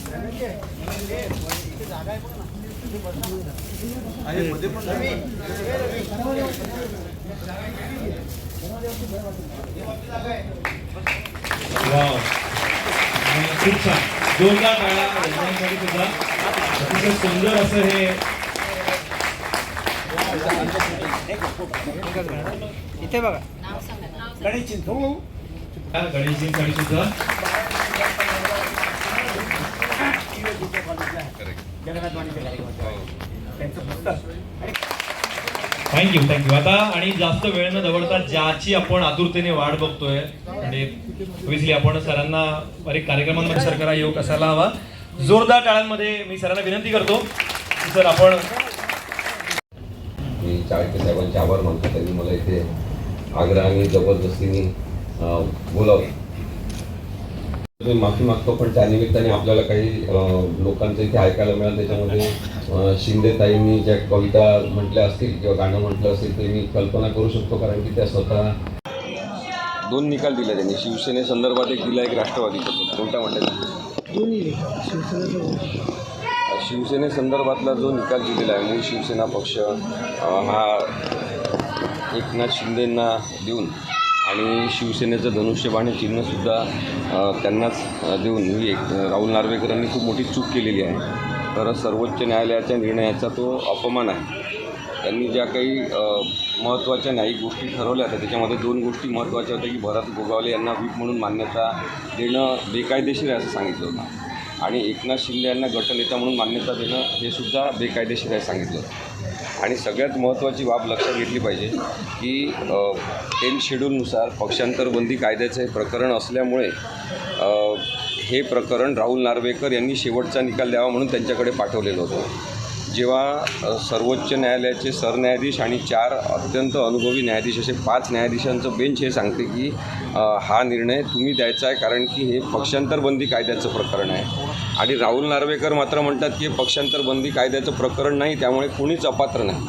खूप छान जोरदार टाळ्या यजमानांसाठी सुद्धा अतिशय सुंदर असं हे इथे बघा गणेशजींसाठी सुद्धा थँक्यू थँक्यू. आता आणि जास्त वेळ न दवडता ज्याची आपण आतुरतेने वाट बघतोय म्हणजे ऑब्व्हियसली आपण सरांना बरेच कार्यक्रमांमध्ये सरकार योग असायला हवा. जोरदार टाळ्यांमध्ये मी सरांना विनंती करतो की सर आपण मी चाळके साहेबांचे आभार मानतो. त्यांनी मला इथे आग्रहाने जबरदस्तीने बोलावलं. मी माफी मागतो पण त्यानिमित्ताने आपल्याला काही लोकांचं इथे ऐकायला मिळालं. त्याच्यामध्ये शिंदेताईंनी ज्या कविता म्हटल्या असतील किंवा गाणं म्हटलं असेल ते मी कल्पना करू शकतो, कारण की त्या स्वतः दोन निकाल दिले त्यांनी. शिवसेनेसंदर्भात एक दिला, एक राष्ट्रवादीचा. कोणता म्हणतात दोन्ही शिवसेनेसंदर्भातला जो निकाल दिलेला आहे, मूळ शिवसेना पक्ष हा एकनाथ शिंदेंना देऊन आणि शिवसेनेचं धनुष्यबाण हे चिन्हसुद्धा त्यांनाच देऊन ही एक राहुल नार्वेकरांनी खूप मोठी चूक केलेली आहे. तर सर्वोच्च न्यायालयाच्या निर्णयाचा तो अपमान आहे. त्यांनी ज्या काही महत्त्वाच्या न्यायिक गोष्टी ठरवल्या होत्या त्याच्यामध्ये दोन गोष्टी महत्त्वाच्या होत्या की भरत गोगावले यांना व्हीप म्हणून मान्यता देणं बेकायदेशीर आहे असं सांगितलं होतं आणि एकनाथ शिंदे यांना गटनेता म्हणून मान्यता देणं हे सुद्धा बेकायदेशीर आहे सांगितलं होतं. आणि सगळ्यात महत्त्वाची बाब लक्षात घेतली पाहिजे की 10 शेड्यूलनुसार पक्षांतरबंदी कायद्याचं हे प्रकरण असल्यामुळे हे प्रकरण राहुल नार्वेकर यांनी शेवटचा निकाल द्यावा म्हणून त्यांच्याकडे पाठवलेलं होतं. जेव्हा सर्वोच्च न्यायालयाचे सरन्यायाधीश आणि 4 अत्यंत अनुभवी न्यायाधीश असे 5 न्यायाधीशांचं बेंच हे सांगते की हा निर्णय तुम्ही द्यायचा आहे कारण की हे पक्षांतरबंदी कायद्याचं प्रकरण आहे. आणि राहुल नार्वेकर मात्र म्हणतात की हे पक्षांतरबंदी कायद्याचं प्रकरण नाही, त्यामुळे कुणीच अपात्र नाही.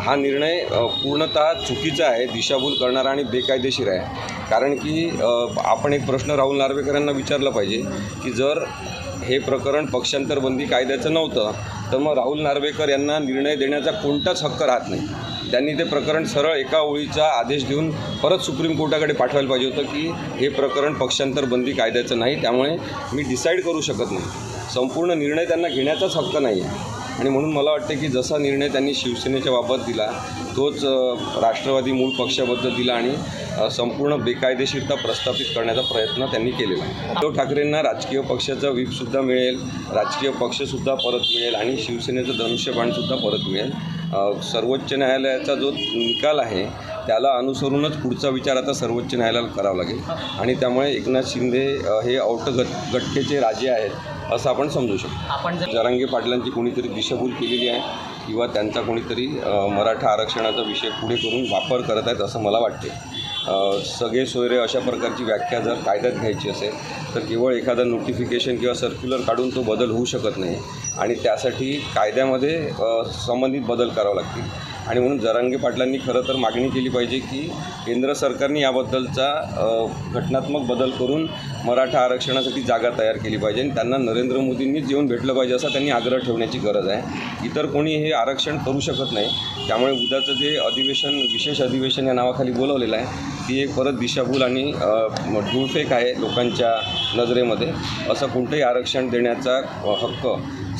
हा निर्णय पूर्णतः चुकीचा आहे, दिशाभूल करणारा आणि बेकायदेशीर आहे. कारण की आपण एक प्रश्न राहुल नार्वेकर यांना विचारला पाहिजे की जर हे प्रकरण पक्षांतरबंदी कायद्याचं नव्हतं तर मग राहुल नार्वेकर यांना निर्णय देण्याचा कोणताच हक्क राहत नाही. त्यांनी ते प्रकरण सरळ एका ओळीचा आदेश देऊन परत सुप्रीम कोर्टाकडे पाठवायला पाहिजे होतं की हे प्रकरण पक्षांतरबंदी कायद्याचं नाही, त्यामुळे मी डिसाईड करू शकत नाही. संपूर्ण निर्णय त्यांना घेण्याचाच हक्क नाही आहे. आणि म्हणून मला वाटते की जसा निर्णय त्यांनी शिवसेनेच्या बाबत दिला तोच राष्ट्रवादी मूळ पक्षाबद्दल दिला आणि संपूर्ण बेकायदेशीरता प्रस्थापित करण्याचा प्रयत्न त्यांनी केलेला आहे. उद्धव ठाकरेंना राजकीय पक्षाचा व्हीपसुद्धा मिळेल, राजकीय पक्षसुद्धा परत मिळेल आणि शिवसेनेचं धनुष्यबाणसुद्धा परत मिळेल. सर्वोच्च न्यायालयाचा जो निकाल आहे त्याला अनुसरूनच पुढचा विचार आता सर्वोच्च न्यायालयाला करावा लागेल आणि त्यामुळे एकनाथ शिंदे हे गटकेचे राजे आहेत असं आपण समजू शकतो. आपण जरांगे पाटलांची कोणीतरी दिशाभूल केलेली आहे किंवा त्यांचा कोणीतरी मराठा आरक्षणाचा विषय पुढे करून वापर करत आहेत असं मला वाटते. सगळे सोयरे अशा प्रकारची व्याख्या जर कायद्यात घ्यायची असेल तर केवळ एखादा नोटिफिकेशन किंवा सर्क्युलर काढून तो बदल होऊ शकत नाही आणि त्यासाठी कायद्यामध्ये संबंधित बदल करावे लागतील. आणि म्हणून जरांगे पाटलांनी खरं तर मागणी केली पाहिजे की केंद्र सरकारने याबद्दलचा घटनात्मक बदल करून मराठा आरक्षणासाठी जागा तयार केली पाहिजे आणि त्यांना नरेंद्र मोदींनीच येऊन भेटलं पाहिजे असा त्यांनी आग्रह ठेवण्याची गरज आहे. इतर कोणी हे आरक्षण करू शकत नाही. त्यामुळे उद्याचं जे अधिवेशन, विशेष अधिवेशन या नावाखाली बोलवलेलं आहे ती एक परत दिशाभूल आणि धूळफेक आहे लोकांच्या नजरेमध्ये. असं कोणतंही आरक्षण देण्याचा हक्क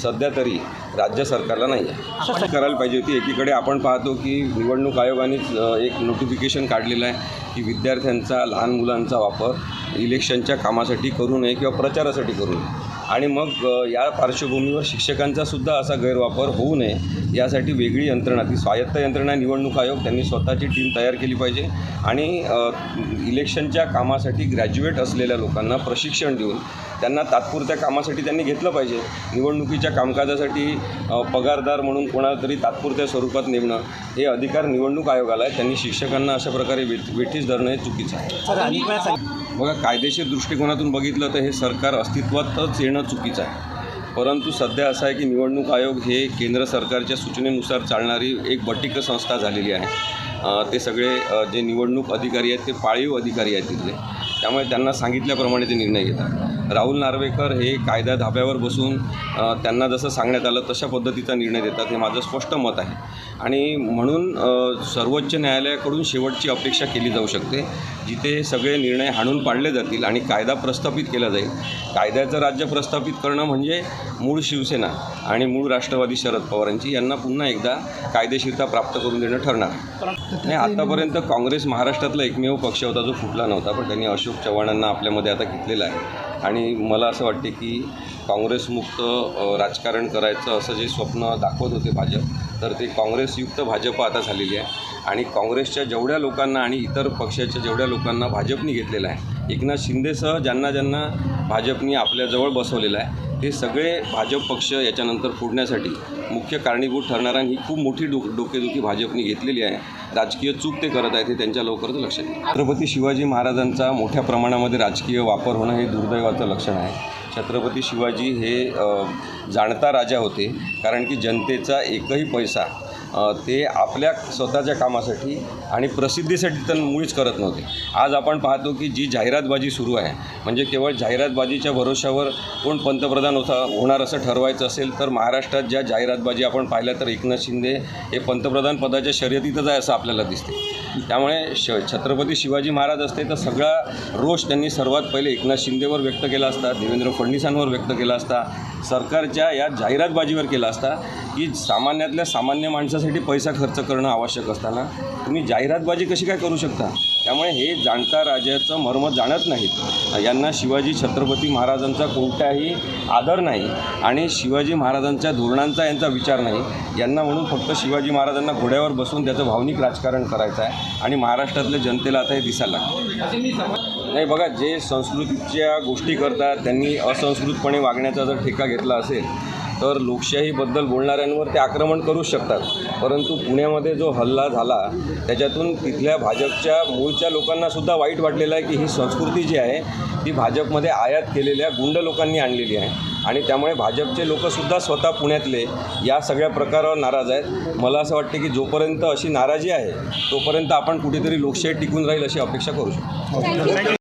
सध्या तरी राज्य सरकारला नाही आहे. करायला पाहिजे होती. एकीकडे आपण पाहतो की निवडणूक आयोगानेच एक नोटिफिकेशन काढलेलं आहे की विद्यार्थ्यांचा, लहान मुलांचा वापर इलेक्शनच्या कामासाठी करू नये किंवा प्रचारासाठी करू नये आणि मग या पार्श्वभूमीवर शिक्षकांचासुद्धा असा गैरवापर होऊ नये यासाठी वेगळी यंत्रणा, ती स्वायत्त यंत्रणा निवडणूक आयोग त्यांनी स्वतःची टीम तयार केली पाहिजे आणि इलेक्शनच्या कामासाठी ग्रॅज्युएट असलेल्या लोकांना प्रशिक्षण देऊन त्यांना तात्पुरत्या कामासाठी त्यांनी घेतलं पाहिजे. निवडणुकीच्या कामकाजासाठी पगारदार म्हणून कोणाला तरी तात्पुरत्या स्वरूपात नेमणं हे अधिकार निवडणूक आयोगाला आहे. त्यांनी शिक्षकांना अशा प्रकारे वेठीस धरणं हे चुकीचं आहे. बघा, कायदेशीर दृष्टिकोनातून बघितलं तर हे सरकार अस्तित्वातच येणं चुकीचं आहे. परंतु सध्या असं आहे की निवडणूक आयोग हे केंद्र सरकारच्या सूचनेनुसार चालणारी एक बटिक संस्था झालेली आहे. ते सगळे जे निवडणूक अधिकारी आहेत ते पाळीव अधिकारी आहेत तिथले, त्यामुळे त्यांना सांगितल्याप्रमाणे ते निर्णय घेतात. राहुल नार्वेकर हे कायदा धाब्यावर बसून त्यांना जसं सांगण्यात आलं तशा पद्धतीचा निर्णय देतात, हे माझं स्पष्ट मत आहे. आणि म्हणून सर्वोच्च न्यायालयाकडून शेवटची अपेक्षा केली जाऊ शकते, जिथे सगळे निर्णय हाणून पाडले जातील आणि कायदा प्रस्थापित केला जाईल. कायद्याचं राज्य प्रस्थापित करणं म्हणजे मूळ शिवसेना आणि मूळ राष्ट्रवादी शरद पवारांची यांना पुन्हा एकदा कायदेशीरता प्राप्त करून देणं ठरणार. नाही, आतापर्यंत काँग्रेस महाराष्ट्रातला एकमेव पक्ष होता जो फुटला नव्हता, पण त्यांनी अशोक चव्हाणांना आपल्यामध्ये आता घेतलेलं आहे. आणि मला असं वाटते की काँग्रेसमुक्त राजकारण करायचं असं जे स्वप्न दाखवत होते भाजप, तर ते काँग्रेसयुक्त भाजप आता झालेली आहे. आणि काँग्रेसच्या जेवढ्या लोकांना आणि इतर पक्षाच्या जेवढ्या लोकांना भाजपनी घेतलेलं आहे, एकनाथ शिंदेसह ज्यांना भाजपनी आपल्याजवळ बसवलेलं आहे, ते सगळे भाजप पक्ष याच्यानंतर फोडण्यासाठी मुख्य कारणीभूत ठरणार. आणि ही खूप मोठी डोकेदुखी भाजपनी घेतलेली आहे. राजकीय चूक ते करत आहेत, हे त्यांच्या लवकरच लक्षात येईल. छत्रपती शिवाजी महाराजांचा मोठ्या प्रमाणामध्ये राजकीय वापर होणं हे दुर्दैवाचं लक्षण आहे. छत्रपती शिवाजी हे जाणता राजा होते, कारण की जनतेचा एकही पैसा ते आपल्या स्वतःच्या कामासाठी आणि प्रसिद्धीसाठी तर मुळीच करत नव्हते. आज आपण पाहतो की जी जाहिरातबाजी सुरू आहे, म्हणजे केवळ जाहिरातबाजीच्या भरोशावर कोण पंतप्रधान होणार असं ठरवायचं असेल तर महाराष्ट्रात ज्या जाहिरातबाजी आपण पाहिल्या तर एकनाथ शिंदे हे पंतप्रधान पदाच्या शर्यतीतच आहे असं आपल्याला दिसते. त्यामुळे छत्रपती शिवाजी महाराज असते तर सगळा रोष त्यांनी सर्वात पहिले एकनाथ शिंदेवर व्यक्त केला असता, देवेंद्र फडणवीसांवर व्यक्त केला असता, सरकारच्या या जाहिरातबाजीवर केला असता की सामान्यातल्या सामान्य माणसासाठी पैसा खर्च करणं आवश्यक असताना तुम्ही जाहिरातबाजी कशी काय करू शकता. त्यामुळे हे जाणता राजाचं मर्म जाणत नाहीत. यांना शिवाजी छत्रपती महाराजांचा कोणताही आदर नाही आणि शिवाजी महाराजांच्या धोरणांचा यांचा विचार नाही. यांना म्हणून फक्त शिवाजी महाराजांना घोड्यावर बसून त्याचं भावनिक राजकारण करायचं आहे आणि महाराष्ट्रातल्या जनतेला आता हे दिसायला लागतं. नाही बघा, जे संस्कृतीच्या गोष्टी करतात त्यांनी असंस्कृतपणे वागण्याचा जर ठेका घेतला असेल तर लोकशाहीबद्दल बोलणाऱ्यांवर ते आक्रमण करूच शकतात. परंतु पुण्यामध्ये जो हल्ला झाला त्याच्यातून तिथल्या भाजपच्या मूळच्या लोकांनासुद्धा वाईट वाटलेलं आहे की ही संस्कृती जी आहे ती भाजपमध्ये आयात केलेल्या गुंड लोकांनी आणलेली आहे. आणि त्यामुळे भाजपचे लोकंसुद्धा स्वतः पुण्यातले या सगळ्या प्रकारावर नाराज आहेत. मला असं वाटतं की जोपर्यंत अशी नाराजी आहे तोपर्यंत आपण कुठेतरी लोकशाही टिकून राहील अशी अपेक्षा करू शकतो.